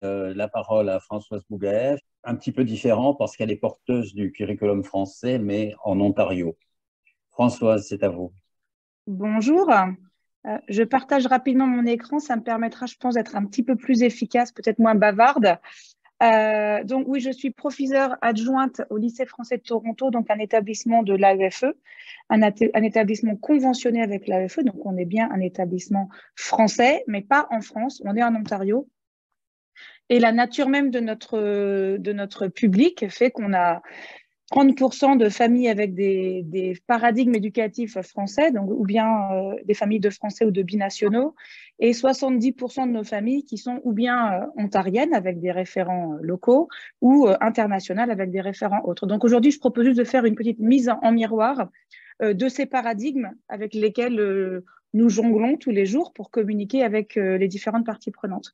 la parole à Françoise Bougaeff, un petit peu différent parce qu'elle est porteuse du curriculum français, mais en Ontario. Françoise, c'est à vous. Bonjour. Je partage rapidement mon écran. Ça me permettra, je pense, d'être un petit peu plus efficace, peut-être moins bavarde. Donc oui, je suis professeure adjointe au lycée français de Toronto, donc un établissement de l'AEFE, un établissement conventionné avec l'AEFE. Donc on est bien un établissement français, mais pas en France. On est en Ontario. Et la nature même de notre public fait qu'on a 30% de familles avec des paradigmes éducatifs français, donc, ou bien des familles de français ou de binationaux, et 70% de nos familles qui sont ou bien ontariennes avec des référents locaux ou internationales avec des référents autres. Donc aujourd'hui, je propose juste de faire une petite mise en miroir de ces paradigmes avec lesquels nous jonglons tous les jours pour communiquer avec les différentes parties prenantes.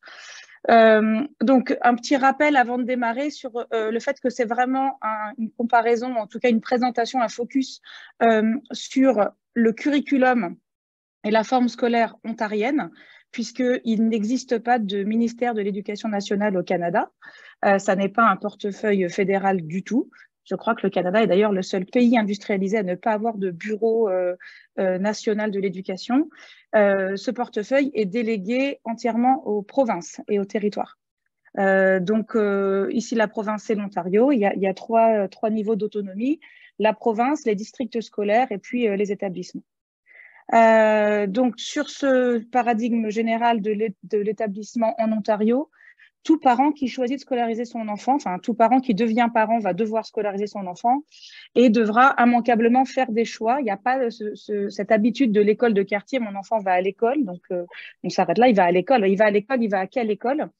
Donc, un petit rappel avant de démarrer sur le fait que c'est vraiment une comparaison, en tout cas une présentation, un focus sur le curriculum et la forme scolaire ontarienne, puisqu'il n'existe pas de ministère de l'Éducation nationale au Canada. Ça n'est pas un portefeuille fédéral du tout. Je crois que le Canada est d'ailleurs le seul pays industrialisé à ne pas avoir de bureau national de l'éducation. Ce portefeuille est délégué entièrement aux provinces et aux territoires. Donc, ici, la province, c'est l'Ontario. Il y a trois niveaux d'autonomie, la province, les districts scolaires et puis les établissements. Donc, sur ce paradigme général de l'établissement en Ontario, tout parent qui choisit de scolariser son enfant, enfin tout parent qui devient parent va devoir scolariser son enfant et devra immanquablement faire des choix. Il n'y a pas cette habitude de l'école de quartier, mon enfant va à l'école, donc on s'arrête là, il va à l'école. Il va à l'école, il va à quelle école?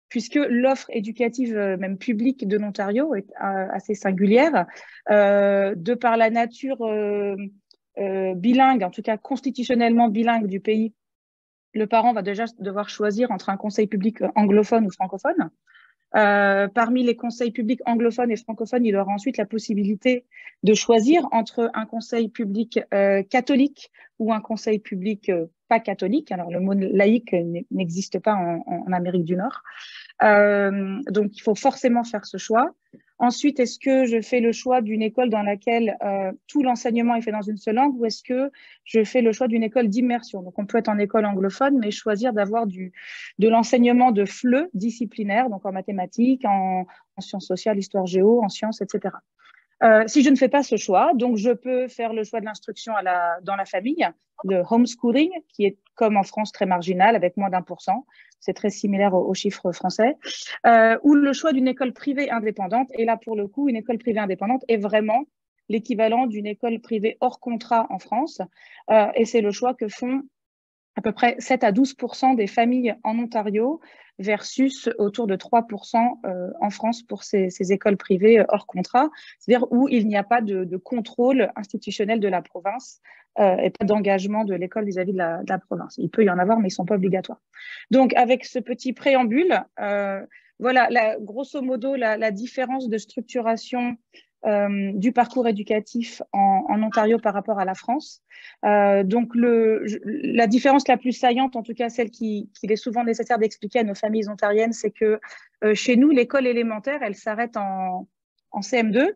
Puisque l'offre éducative, même publique de l'Ontario, est assez singulière, de par la nature bilingue, en tout cas constitutionnellement bilingue du pays. Le parent va déjà devoir choisir entre un conseil public anglophone ou francophone. Parmi les conseils publics anglophones et francophones, il aura ensuite la possibilité de choisir entre un conseil public catholique ou un conseil public pas catholique. Alors, le mot laïque n'existe pas en Amérique du Nord. Donc, il faut forcément faire ce choix. Ensuite, est-ce que je fais le choix d'une école dans laquelle tout l'enseignement est fait dans une seule langue ou est-ce que je fais le choix d'une école d'immersion? Donc, on peut être en école anglophone, mais choisir d'avoir de l'enseignement de FLE disciplinaire, donc en mathématiques, en sciences sociales, histoire géo, en sciences, etc. Si je ne fais pas ce choix, donc je peux faire le choix de l'instruction dans la famille, le homeschooling, qui est comme en France très marginal, avec moins d'1%. C'est très similaire aux chiffres français. Ou le choix d'une école privée indépendante. Et là, pour le coup, une école privée indépendante est vraiment l'équivalent d'une école privée hors contrat en France. Et c'est le choix que font à peu près 7 à 12% des familles en Ontario versus autour de 3% en France pour ces écoles privées hors contrat, c'est-à-dire où il n'y a pas de contrôle institutionnel de la province et pas d'engagement de l'école vis-à-vis de la province. Il peut y en avoir, mais ils ne sont pas obligatoires. Donc, avec ce petit préambule, voilà, grosso modo, la différence de structuration du parcours éducatif en Ontario par rapport à la France. Donc, la différence la plus saillante, en tout cas celle qu'il est souvent nécessaire d'expliquer à nos familles ontariennes, c'est que chez nous, l'école élémentaire, elle s'arrête en CM2,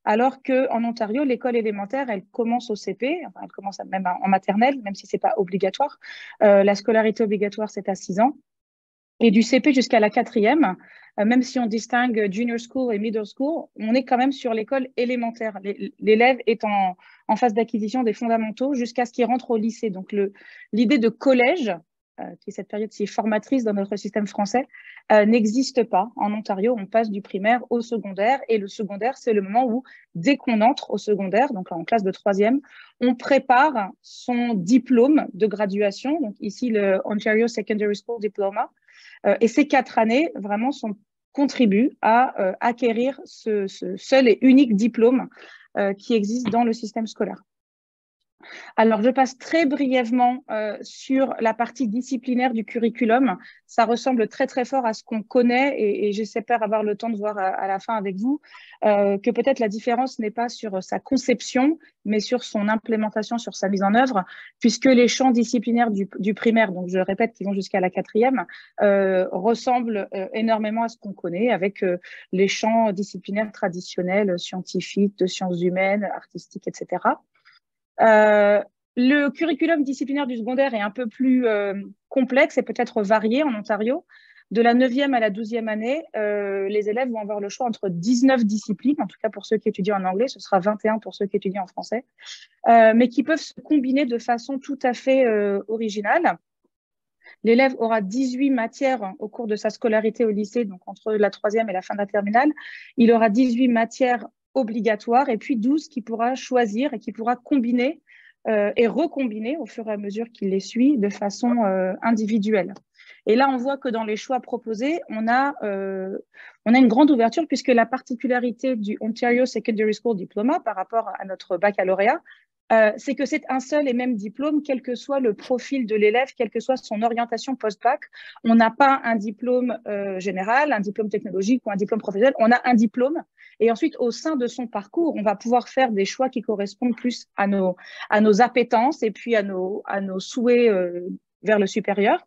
alors qu'en Ontario, l'école élémentaire, elle commence au CP, enfin, elle commence même en maternelle, même si ce n'est pas obligatoire. La scolarité obligatoire, c'est à 6 ans. Et du CP jusqu'à la 4e, même si on distingue junior school et middle school, on est quand même sur l'école élémentaire. L'élève est en phase d'acquisition des fondamentaux jusqu'à ce qu'il rentre au lycée. Donc, l'idée de collège, qui est cette période si formatrice dans notre système français, n'existe pas. En Ontario, on passe du primaire au secondaire. Et le secondaire, c'est le moment où, dès qu'on entre au secondaire, donc en classe de 3e, on prépare son diplôme de graduation. Donc ici, le Ontario Secondary School Diploma. Et ces 4 années, vraiment, contribuent à acquérir ce seul et unique diplôme qui existe dans le système scolaire. Alors, je passe très brièvement sur la partie disciplinaire du curriculum. Ça ressemble très, très fort à ce qu'on connaît et j'espère avoir le temps de voir à la fin avec vous que peut-être la différence n'est pas sur sa conception, mais sur son implémentation, sur sa mise en œuvre, puisque les champs disciplinaires du primaire, donc je répète, qui vont jusqu'à la quatrième, ressemblent énormément à ce qu'on connaît avec les champs disciplinaires traditionnels, scientifiques, de sciences humaines, artistiques, etc. Le curriculum disciplinaire du secondaire est un peu plus complexe et peut-être varié en Ontario. De la 9e à la 12e année, les élèves vont avoir le choix entre 19 disciplines, en tout cas pour ceux qui étudient en anglais, ce sera 21 pour ceux qui étudient en français, mais qui peuvent se combiner de façon tout à fait originale. L'élève aura 18 matières au cours de sa scolarité au lycée, donc entre la 3e et la fin de la terminale. Il aura 18 matières obligatoires et puis 12 qu'il pourra choisir et qu'il pourra combiner et recombiner au fur et à mesure qu'il les suit de façon individuelle. Et là, on voit que dans les choix proposés, on a une grande ouverture puisque la particularité du Ontario Secondary School Diploma par rapport à notre baccalauréat, c'est que c'est un seul et même diplôme, quel que soit le profil de l'élève, quelle que soit son orientation post-bac. On n'a pas un diplôme général, un diplôme technologique ou un diplôme professionnel, on a un diplôme. Et ensuite, au sein de son parcours, on va pouvoir faire des choix qui correspondent plus à nos appétences et puis à nos souhaits vers le supérieur.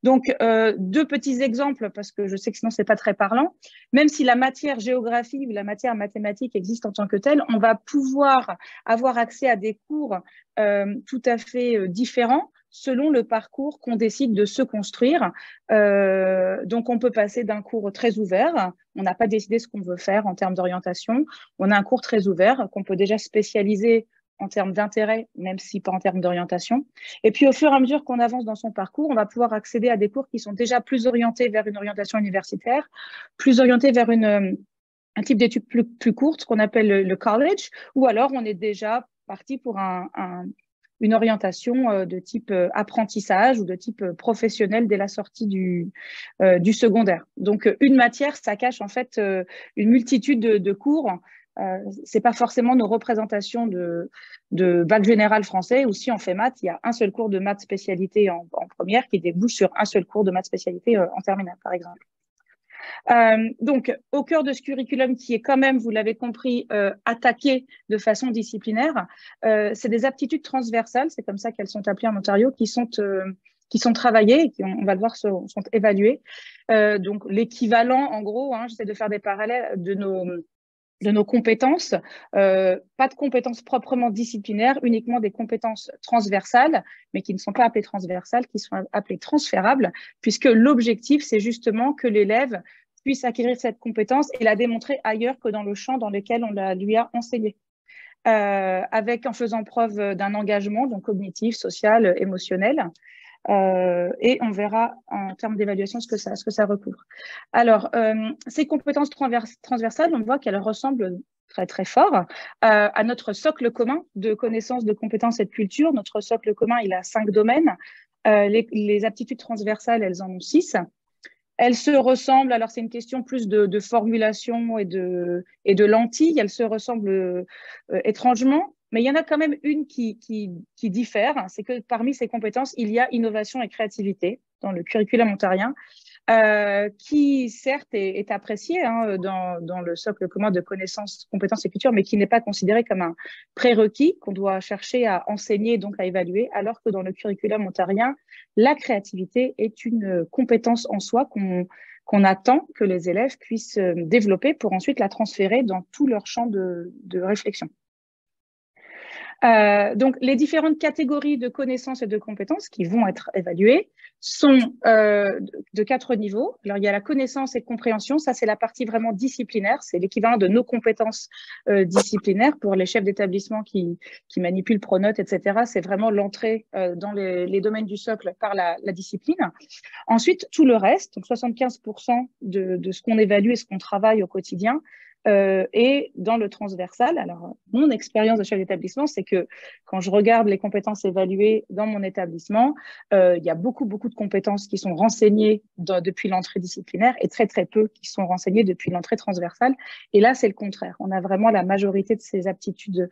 Donc, deux petits exemples, parce que je sais que sinon, ce n'est pas très parlant. Même si la matière géographie ou la matière mathématique existe en tant que telle, on va pouvoir avoir accès à des cours tout à fait différents selon le parcours qu'on décide de se construire. Donc, on peut passer d'un cours très ouvert. On n'a pas décidé ce qu'on veut faire en termes d'orientation. On a un cours très ouvert qu'on peut déjà spécialiser en termes d'intérêt, même si pas en termes d'orientation. Et puis, au fur et à mesure qu'on avance dans son parcours, on va pouvoir accéder à des cours qui sont déjà plus orientés vers une orientation universitaire, plus orientés vers un type d'études plus courtes, ce qu'on appelle le college, ou alors on est déjà parti pour une orientation de type apprentissage ou de type professionnel dès la sortie du secondaire. Donc, une matière, ça cache en fait une multitude de cours. C'est pas forcément nos représentations de bac général français, ou si on fait maths, il y a un seul cours de maths spécialité en première qui débouche sur un seul cours de maths spécialité en terminale, par exemple. Donc, au cœur de ce curriculum qui est quand même, vous l'avez compris, attaqué de façon disciplinaire, c'est des aptitudes transversales, c'est comme ça qu'elles sont appelées en Ontario, qui sont travaillées et qui, on va le voir, sont évaluées. Donc, l'équivalent, en gros, j'essaie de faire des parallèles de nos compétences, pas de compétences proprement disciplinaires, uniquement des compétences transversales, mais qui ne sont pas appelées transversales, qui sont appelées transférables, puisque l'objectif, c'est justement que l'élève puisse acquérir cette compétence et la démontrer ailleurs que dans le champ dans lequel on la lui a enseigné. En faisant preuve d'un engagement donc cognitif, social, émotionnel. Et on verra en termes d'évaluation ce que ça recouvre. Alors, ces compétences transversales, on voit qu'elles ressemblent très, très fort à notre socle commun de connaissances, de compétences et de culture. Notre socle commun, il a 5 domaines. Les aptitudes transversales, elles en ont 6. Elles se ressemblent, alors c'est une question plus de formulation et de lentilles, elles se ressemblent étrangement, mais il y en a quand même une qui diffère, c'est que parmi ces compétences, il y a innovation et créativité dans le curriculum ontarien, qui certes est apprécié dans le socle commun de connaissances, compétences et culture, mais qui n'est pas considéré comme un prérequis qu'on doit chercher à enseigner, donc à évaluer, alors que dans le curriculum ontarien, la créativité est une compétence en soi qu'on attend que les élèves puissent développer pour ensuite la transférer dans tout leur champ de réflexion. Donc, les différentes catégories de connaissances et de compétences qui vont être évaluées sont de 4 niveaux. Alors, il y a la connaissance et compréhension. Ça, c'est la partie vraiment disciplinaire. C'est l'équivalent de nos compétences disciplinaires pour les chefs d'établissement qui manipulent Pronote, etc. C'est vraiment l'entrée dans les domaines du socle par la discipline. Ensuite, tout le reste, donc 75% de ce qu'on évalue et ce qu'on travaille au quotidien, Et dans le transversal, alors mon expérience de chef d'établissement, c'est que quand je regarde les compétences évaluées dans mon établissement, il y a beaucoup de compétences qui sont renseignées depuis l'entrée disciplinaire et très peu qui sont renseignées depuis l'entrée transversale. Et là, c'est le contraire. On a vraiment la majorité de ces aptitudes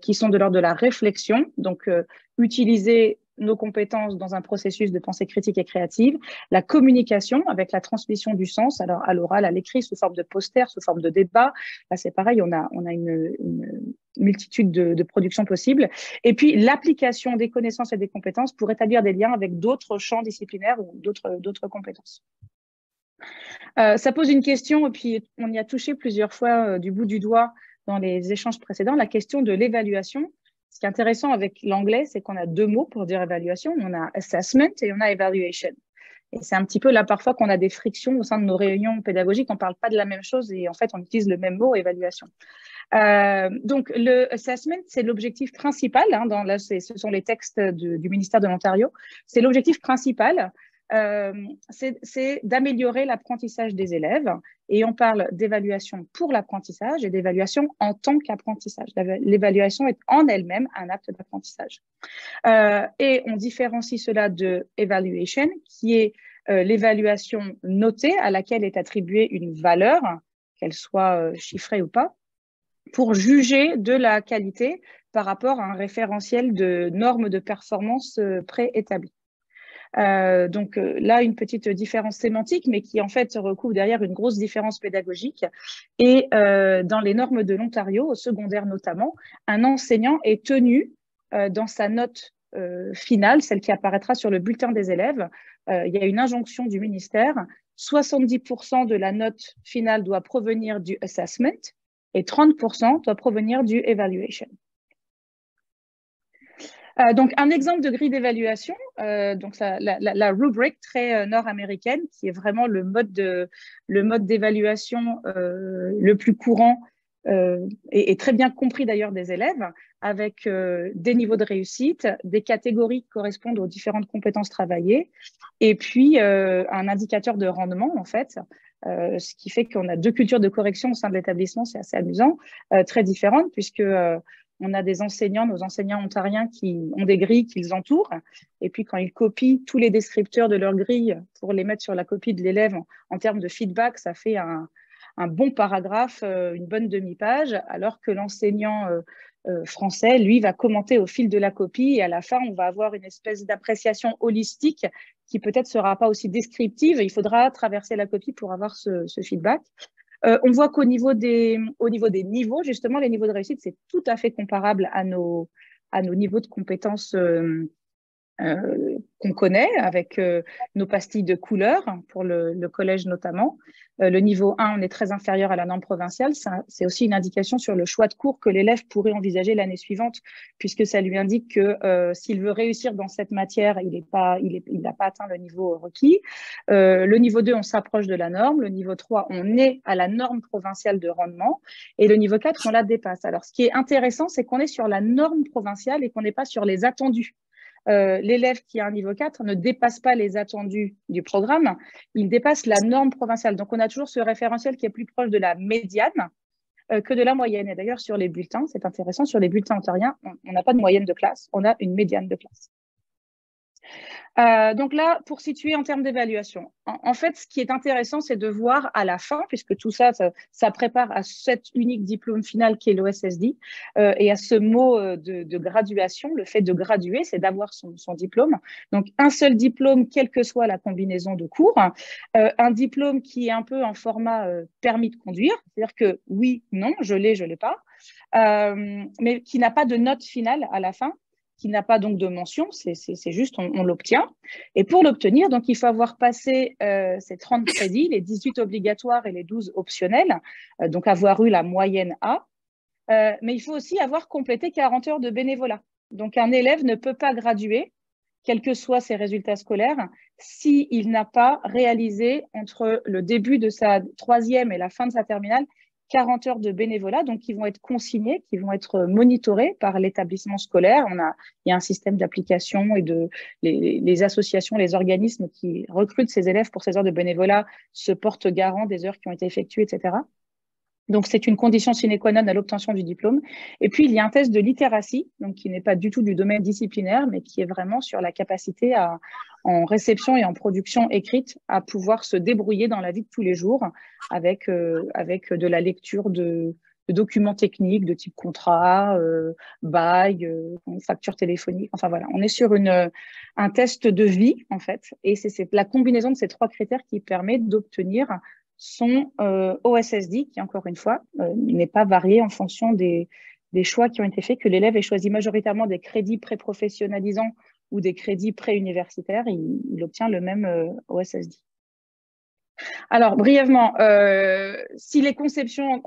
qui sont de l'ordre de la réflexion, donc utiliser nos compétences dans un processus de pensée critique et créative, la communication avec la transmission du sens, alors à l'oral, à l'écrit, sous forme de poster, sous forme de débat. Là, c'est pareil, on a une multitude de productions possibles. Et puis, l'application des connaissances et des compétences pour établir des liens avec d'autres champs disciplinaires ou d'autres compétences. Ça pose une question, et puis on y a touché plusieurs fois du bout du doigt dans les échanges précédents, la question de l'évaluation. Ce qui est intéressant avec l'anglais, c'est qu'on a deux mots pour dire évaluation. On a assessment et on a evaluation. Et c'est un petit peu là parfois qu'on a des frictions au sein de nos réunions pédagogiques. On ne parle pas de la même chose et en fait, on utilise le même mot, évaluation. Donc, le assessment, c'est l'objectif principal. Là, ce sont les textes du ministère de l'Ontario. C'est l'objectif principal. C'est d'améliorer l'apprentissage des élèves et on parle d'évaluation pour l'apprentissage et d'évaluation en tant qu'apprentissage. L'évaluation est en elle-même un acte d'apprentissage. Et on différencie cela de evaluation, qui est l'évaluation notée à laquelle est attribuée une valeur, qu'elle soit chiffrée ou pas, pour juger de la qualité par rapport à un référentiel de normes de performance préétablies. Donc là, une petite différence sémantique, mais qui en fait recouvre derrière une grosse différence pédagogique. Et dans les normes de l'Ontario, au secondaire notamment, un enseignant est tenu dans sa note finale, celle qui apparaîtra sur le bulletin des élèves. Il y a une injonction du ministère. 70% de la note finale doit provenir du assessment et 30% doit provenir du evaluation. Donc, un exemple de grille d'évaluation, donc la rubric très nord-américaine, qui est vraiment le mode d'évaluation le plus courant et très bien compris d'ailleurs des élèves, avec des niveaux de réussite, des catégories qui correspondent aux différentes compétences travaillées, et puis un indicateur de rendement, en fait, ce qui fait qu'on a deux cultures de correction au sein de l'établissement, c'est assez amusant, très différentes, puisque on a des enseignants, nos enseignants ontariens qui ont des grilles qu'ils entourent. Et puis, quand ils copient tous les descripteurs de leur grille pour les mettre sur la copie de l'élève en termes de feedback, ça fait un bon paragraphe, une bonne demi-page, alors que l'enseignant français, lui, va commenter au fil de la copie. Et à la fin, on va avoir une espèce d'appréciation holistique qui peut-être ne sera pas aussi descriptive. Il faudra traverser la copie pour avoir ce feedback. On voit qu'au niveau des niveaux, justement, les niveaux de réussite, c'est tout à fait comparable à nos niveaux de compétences qu'on connaît avec nos pastilles de couleur pour le collège notamment. Le niveau 1, on est très inférieur à la norme provinciale. C'est aussi une indication sur le choix de cours que l'élève pourrait envisager l'année suivante, puisque ça lui indique que s'il veut réussir dans cette matière, il n'a pas atteint le niveau requis. Le niveau 2, on s'approche de la norme. Le niveau 3, on est à la norme provinciale de rendement. Et le niveau 4, on la dépasse. Alors, ce qui est intéressant, c'est qu'on est sur la norme provinciale et qu'on n'est pas sur les attendus. L'élève qui a un niveau 4 ne dépasse pas les attendus du programme, il dépasse la norme provinciale. Donc, on a toujours ce référentiel qui est plus proche de la médiane que de la moyenne. Et d'ailleurs, sur les bulletins, c'est intéressant, sur les bulletins ontariens, on n'a pas de moyenne de classe, on a une médiane de classe. Donc là, pour situer en termes d'évaluation, en fait, ce qui est intéressant, c'est de voir à la fin, puisque tout ça prépare à cet unique diplôme final qui est l'OSSD, et à ce mot de graduation, le fait de graduer, c'est d'avoir son diplôme. Donc, un seul diplôme, quelle que soit la combinaison de cours, un diplôme qui est un peu en format permis de conduire, c'est-à-dire que oui, non, je l'ai pas, mais qui n'a pas de note finale à la fin, qui n'a pas donc de mention, c'est juste on l'obtient. Et pour l'obtenir, donc il faut avoir passé ces 30 crédits, les 18 obligatoires et les 12 optionnels, donc avoir eu la moyenne A. Mais il faut aussi avoir complété 40 heures de bénévolat. Donc un élève ne peut pas graduer, quels que soient ses résultats scolaires, s'il n'a pas réalisé entre le début de sa troisième et la fin de sa terminale 40 heures de bénévolat, donc qui vont être consignés, qui vont être monitorés par l'établissement scolaire. Il y a un système d'application et les associations, les organismes qui recrutent ces élèves pour ces heures de bénévolat se portent garant des heures qui ont été effectuées, etc. Donc, c'est une condition sine qua non à l'obtention du diplôme. Et puis, il y a un test de littératie, donc qui n'est pas du tout du domaine disciplinaire, mais qui est vraiment sur la capacité en réception et en production écrite à pouvoir se débrouiller dans la vie de tous les jours avec de la lecture de documents techniques de type contrat, bail, facture téléphonique. Enfin, voilà, on est sur un test de vie, en fait. Et c'est la combinaison de ces 3 critères qui permet d'obtenir son OSSD, qui, encore une fois, n'est pas varié en fonction des choix qui ont été faits, que l'élève ait choisi majoritairement des crédits pré-professionnalisants ou des crédits pré-universitaires, il obtient le même OSSD. Alors, brièvement, si les conceptions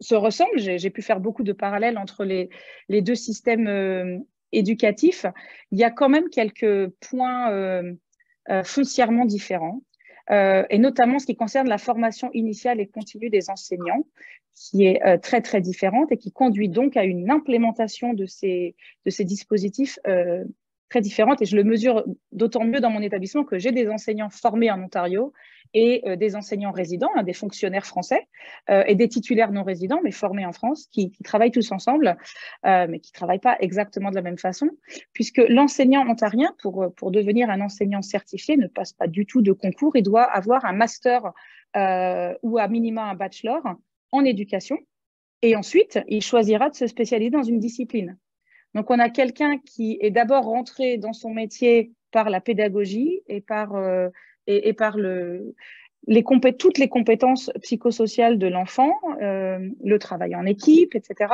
se ressemblent, j'ai pu faire beaucoup de parallèles entre les 2 systèmes éducatifs, il y a quand même quelques points foncièrement différents. Et notamment ce qui concerne la formation initiale et continue des enseignants, qui est très, très différente et qui conduit donc à une implémentation de ces dispositifs très différente. Et je le mesure d'autant mieux dans mon établissement que j'ai des enseignants formés en Ontario et des enseignants résidents, des fonctionnaires français et des titulaires non résidents, mais formés en France, qui travaillent tous ensemble, mais qui ne travaillent pas exactement de la même façon, puisque l'enseignant ontarien, pour devenir un enseignant certifié, ne passe pas du tout de concours. Il doit avoir un master ou à minima un bachelor en éducation. Et ensuite, il choisira de se spécialiser dans une discipline. Donc, on a quelqu'un qui est d'abord rentré dans son métier par la pédagogie et par toutes les compétences psychosociales de l'enfant, le travail en équipe, etc.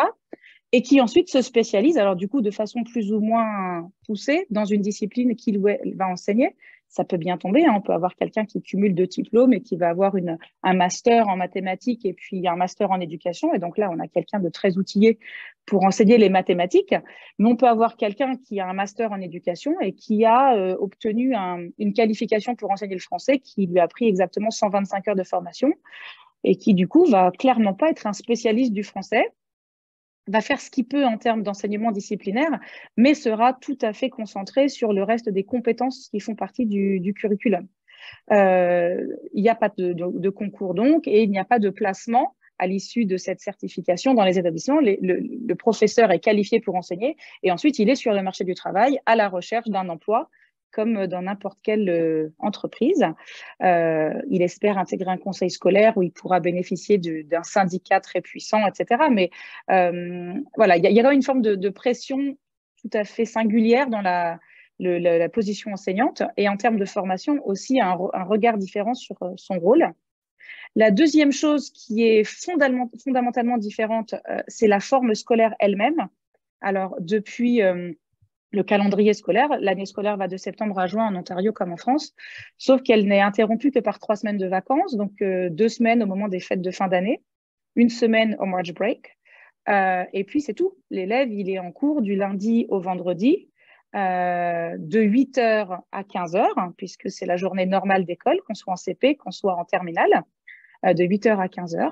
Et qui ensuite se spécialise, alors du coup de façon plus ou moins poussée, dans une discipline qu'il va enseigner. Ça peut bien tomber, hein. On peut avoir quelqu'un qui cumule 2 diplômes et qui va avoir un master en mathématiques et puis un master en éducation. Et donc là, on a quelqu'un de très outillé pour enseigner les mathématiques. Mais on peut avoir quelqu'un qui a un master en éducation et qui a obtenu une qualification pour enseigner le français qui lui a pris exactement 125 heures de formation et qui, du coup, va clairement pas être un spécialiste du français, va faire ce qu'il peut en termes d'enseignement disciplinaire, mais sera tout à fait concentré sur le reste des compétences qui font partie du curriculum. Il n'y a pas de concours donc, et il n'y a pas de placement à l'issue de cette certification dans les établissements. Le professeur est qualifié pour enseigner, et ensuite il est sur le marché du travail à la recherche d'un emploi, comme dans n'importe quelle entreprise. Il espère intégrer un conseil scolaire où il pourra bénéficier d'un syndicat très puissant, etc. Mais voilà, il y a une forme de pression tout à fait singulière dans la position enseignante et en termes de formation aussi un regard différent sur son rôle. La deuxième chose qui est fondamentalement différente, c'est la forme scolaire elle-même. Alors, depuis le calendrier scolaire, l'année scolaire va de septembre à juin en Ontario comme en France, sauf qu'elle n'est interrompue que par 3 semaines de vacances, donc 2 semaines au moment des fêtes de fin d'année, 1 semaine au March break, et puis c'est tout. L'élève, il est en cours du lundi au vendredi, de 8h à 15h, puisque c'est la journée normale d'école, qu'on soit en CP, qu'on soit en terminale, de 8h à 15h.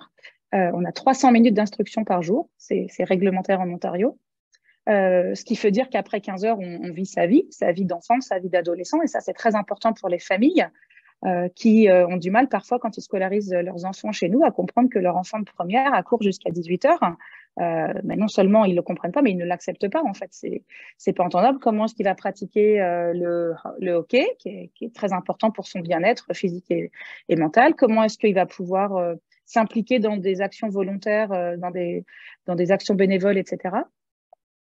On a 300 minutes d'instruction par jour, c'est réglementaire en Ontario. Ce qui veut dire qu'après 15 heures, on vit sa vie d'enfant, sa vie d'adolescent. Et ça, c'est très important pour les familles qui ont du mal parfois, quand ils scolarisent leurs enfants chez nous, à comprendre que leur enfant de première a cours jusqu'à 18 heures. Mais non seulement ils ne le comprennent pas, mais ils ne l'acceptent pas, en fait. C'est pas entendable. Comment est-ce qu'il va pratiquer le hockey, qui est très important pour son bien-être physique et mental? Comment est-ce qu'il va pouvoir s'impliquer dans des actions volontaires, dans des actions bénévoles, etc.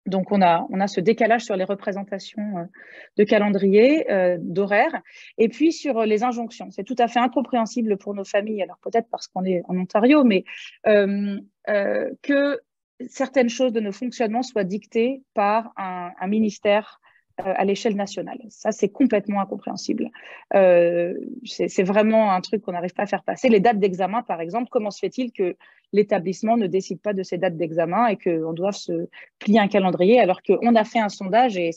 Donc, on a ce décalage sur les représentations de calendrier, d'horaire. Et puis, sur les injonctions. C'est tout à fait incompréhensible pour nos familles, alors peut-être parce qu'on est en Ontario, mais que certaines choses de nos fonctionnements soient dictées par un ministère à l'échelle nationale. Ça, c'est complètement incompréhensible. C'est vraiment un truc qu'on n'arrive pas à faire passer. Les dates d'examen, par exemple, comment se fait-il que l'établissement ne décide pas de ces dates d'examen et qu'on doive se plier un calendrier alors qu'on a fait un sondage et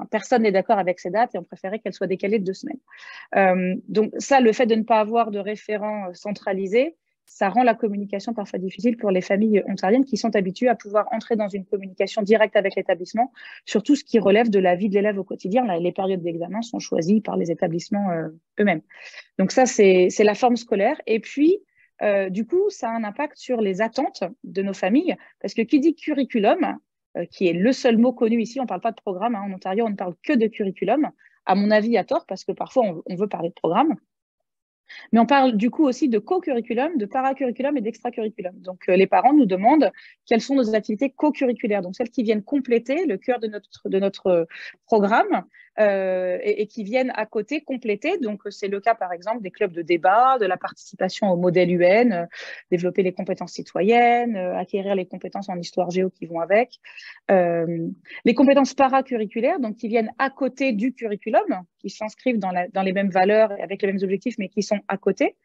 personne n'est d'accord avec ces dates et on préférait qu'elles soient décalées de 2 semaines. Donc ça, le fait de ne pas avoir de référent centralisé, ça rend la communication parfois difficile pour les familles ontariennes qui sont habituées à pouvoir entrer dans une communication directe avec l'établissement sur tout ce qui relève de la vie de l'élève au quotidien. Là, les périodes d'examen sont choisies par les établissements eux-mêmes. Donc ça, c'est la forme scolaire. Et puis, du coup, ça a un impact sur les attentes de nos familles, parce que qui dit curriculum, qui est le seul mot connu ici, on ne parle pas de programme, hein, en Ontario, on ne parle que de curriculum, à mon avis à tort, parce que parfois on veut parler de programme. Mais on parle du coup aussi de co-curriculum, de paracurriculum et d'extracurriculum. Donc, les parents nous demandent quelles sont nos activités co-curriculaires, donc celles qui viennent compléter le cœur de notre programme et qui viennent à côté compléter. Donc, c'est le cas, par exemple, des clubs de débat, de la participation au modèle UN, développer les compétences citoyennes, acquérir les compétences en histoire géo qui vont avec. Les compétences paracurriculaires, donc qui viennent à côté du curriculum, qui s'inscrivent dans les mêmes valeurs et avec les mêmes objectifs, mais qui sont à côté.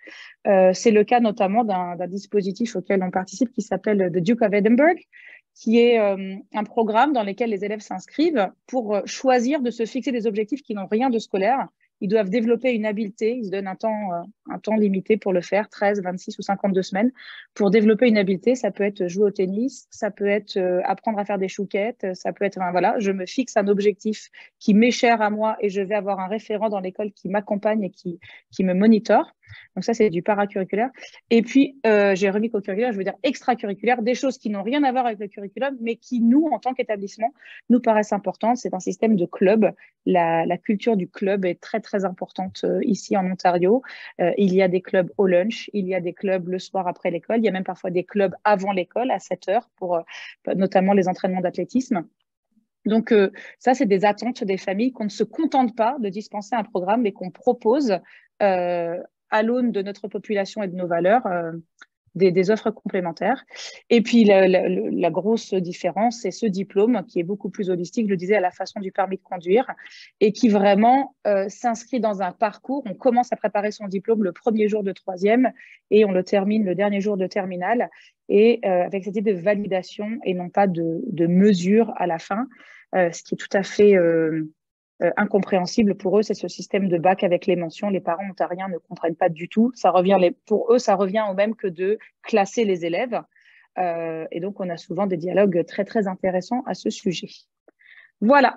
C'est le cas notamment d'un dispositif auquel on participe qui s'appelle The Duke of Edinburgh, qui est un programme dans lequel les élèves s'inscrivent pour choisir de se fixer des objectifs qui n'ont rien de scolaire. Ils doivent développer une habileté, ils se donnent un temps limité pour le faire, 13, 26 ou 52 semaines, pour développer une habileté. Ça peut être jouer au tennis, ça peut être apprendre à faire des chouquettes, ça peut être, voilà, je me fixe un objectif qui m'est cher à moi et je vais avoir un référent dans l'école qui m'accompagne et qui me monitore. Donc ça, c'est du paracurriculaire. Et puis, j'ai remis co-curriculaire, je veux dire extracurriculaire, des choses qui n'ont rien à voir avec le curriculum, mais qui, nous, en tant qu'établissement, nous paraissent importantes. C'est un système de club. La culture du club est très, très importante ici en Ontario. Il y a des clubs au lunch, il y a des clubs le soir après l'école, il y a même parfois des clubs avant l'école à 7 heures pour notamment les entraînements d'athlétisme. Donc, ça, c'est des attentes des familles qu'on ne se contente pas de dispenser un programme, mais qu'on propose à l'aune de notre population et de nos valeurs, des offres complémentaires. Et puis, la grosse différence, c'est ce diplôme qui est beaucoup plus holistique, je le disais, à la façon du permis de conduire, et qui vraiment s'inscrit dans un parcours. On commence à préparer son diplôme le premier jour de troisième et on le termine le dernier jour de terminale, et avec cette idée de validation et non pas de mesure à la fin, ce qui est tout à fait incompréhensible pour eux, c'est ce système de bac avec les mentions. Les parents ontariens ne comprennent pas du tout. Pour eux, ça revient au même que de classer les élèves. Et donc, on a souvent des dialogues très, très intéressants à ce sujet. Voilà.